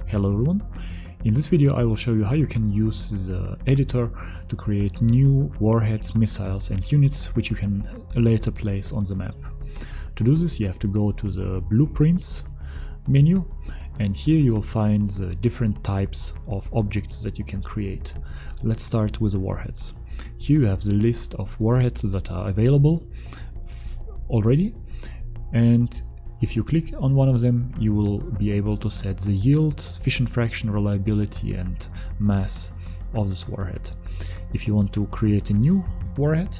Hello everyone, in this video I will show you how you can use the editor to create new warheads, missiles and units which you can later place on the map. To do this you have to go to the blueprints menu, and here you will find the different types of objects that you can create. Let's start with the warheads. Here you have the list of warheads that are available already, and if you click on one of them, you will be able to set the yield, fission fraction, reliability and mass of this warhead. If you want to create a new warhead,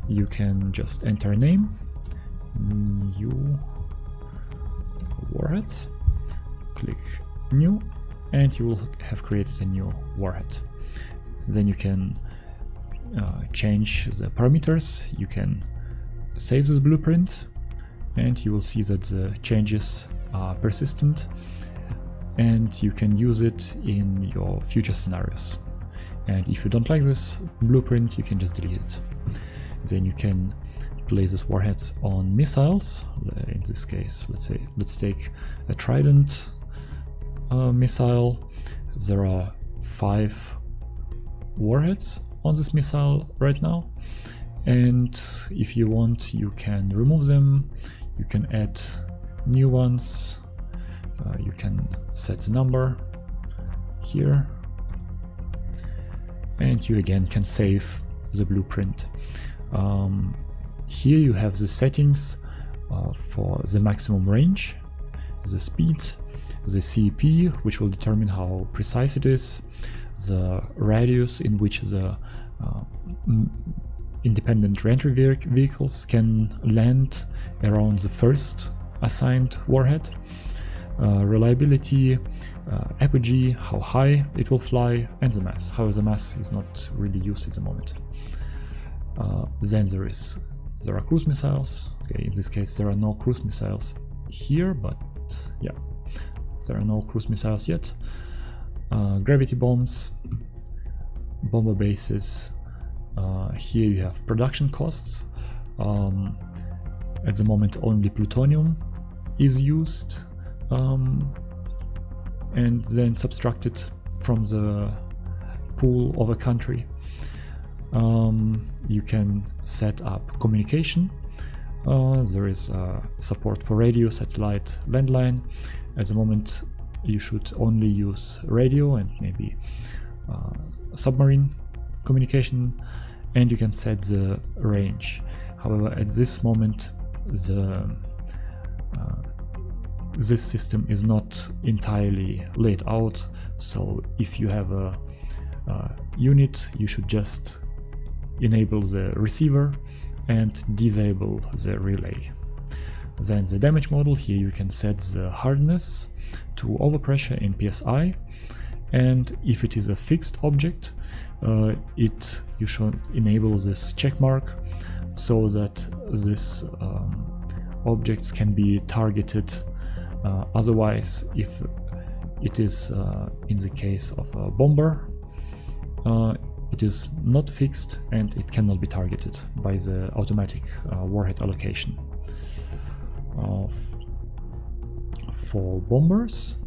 you can just enter a name, new warhead, click new, and you will have created a new warhead. Then you can change the parameters, you can save this blueprint, and you will see that the changes are persistent and you can use it in your future scenarios. And if you don't like this blueprint, you can just delete it. Then you can place these warheads on missiles. In this case, let's take a Trident missile. There are 5 warheads on this missile right now, and if you want you can remove them. You can add new ones, you can set the number here, and you again can save the blueprint. Here you have the settings for the maximum range, the speed, the CEP, which will determine how precise it is, the radius in which the independent reentry vehicles can land around the first assigned warhead, reliability, apogee, how high it will fly, and the mass. However, the mass is not really used at the moment. Then there are cruise missiles. Okay, in this case there are no cruise missiles here, but yeah, there are no cruise missiles yet. Gravity bombs, bomber bases. Here you have production costs. At the moment only plutonium is used and then subtracted from the pool of a country. You can set up communication. There is support for radio, satellite, landline. At the moment you should only use radio and maybe submarine communication, and you can set the range. However, at this moment this system is not entirely laid out, so if you have a unit you should just enable the receiver and disable the relay. Then the damage model, here you can set the hardness to overpressure in PSI, and if it is a fixed object you should enable this check mark so that this objects can be targeted. Otherwise, if it is in the case of a bomber, it is not fixed and it cannot be targeted by the automatic warhead allocation. For bombers,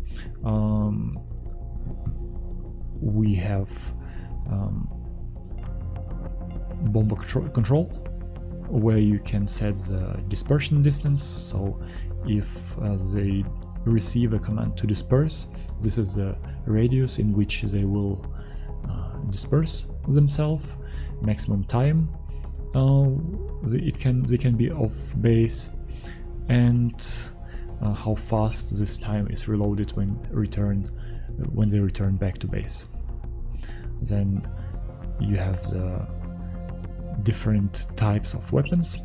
we have bomber control, where you can set the dispersion distance. So if they receive a command to disperse, this is the radius in which they will disperse themselves. Maximum time they can be off base, and how fast this time is reloaded when they return back to base. Then you have the different types of weapons,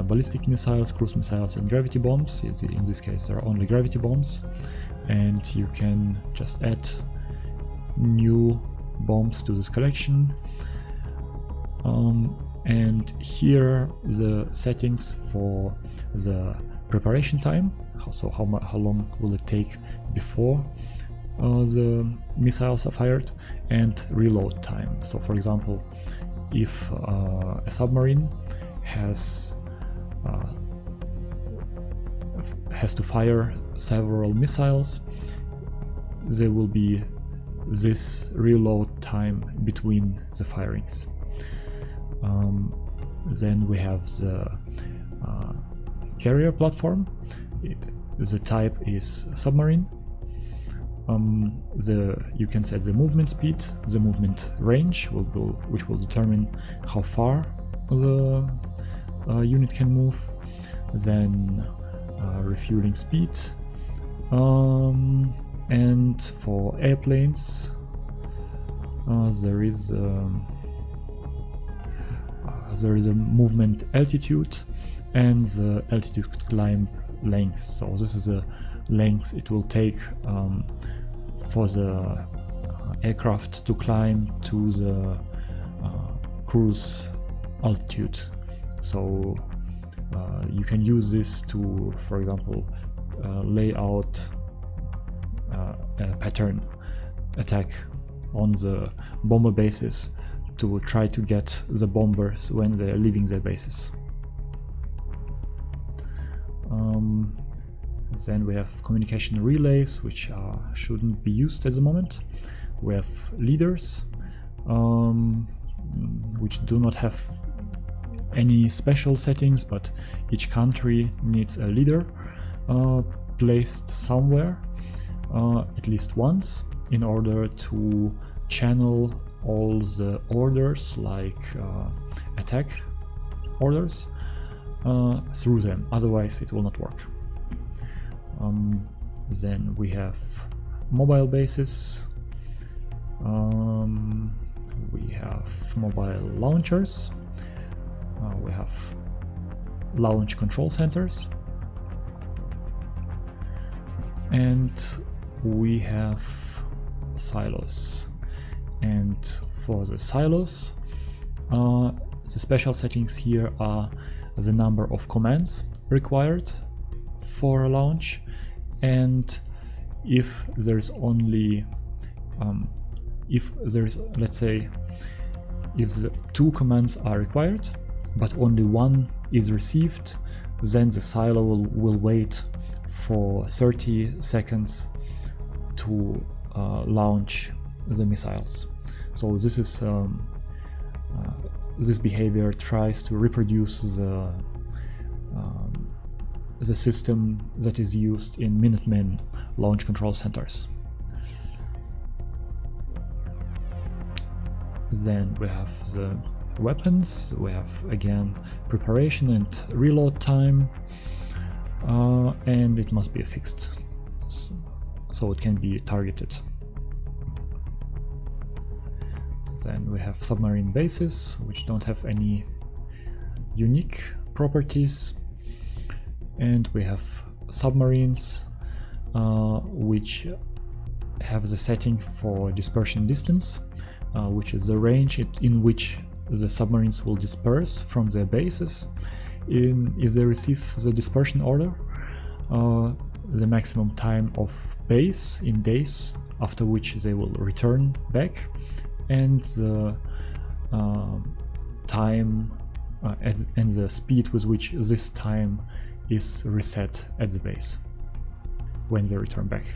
ballistic missiles, cruise missiles and gravity bombs. In this case there are only gravity bombs, and you can just add new bombs to this collection. And here the settings for the preparation time, so how long will it take before the missiles are fired, and reload time. So for example, if a submarine has to fire several missiles, there will be this reload time between the firings. Then we have the carrier platform. The type is submarine. You can set the movement speed, the movement range, which will determine how far the unit can move. Then refueling speed, and for airplanes there is a movement altitude and the altitude climb length. So this is a length it will take for the aircraft to climb to the cruise altitude. So you can use this to, for example, lay out a pattern attack on the bomber bases to try to get the bombers when they are leaving their bases. Then we have communication relays, which shouldn't be used at the moment. We have leaders, which do not have any special settings, but each country needs a leader placed somewhere at least once in order to channel all the orders, like attack orders, through them, otherwise it will not work. Then we have mobile bases, we have mobile launchers, we have launch control centers, and we have silos. And for the silos, the special settings here are the number of commands required for a launch, and if there's only let's say if the 2 commands are required but only 1 is received, then the silo will wait for 30 seconds to launch the missiles. So this is this behavior tries to reproduce the system that is used in Minutemen launch control centers. Then we have the weapons. We have again preparation and reload time, and it must be fixed so it can be targeted. Then we have submarine bases, which don't have any unique properties, and we have submarines, which have the setting for dispersion distance, which is the range in which the submarines will disperse from their bases if they receive the dispersion order, the maximum time of base in days after which they will return back, and the time and the speed with which this time is reset at the base when they return back.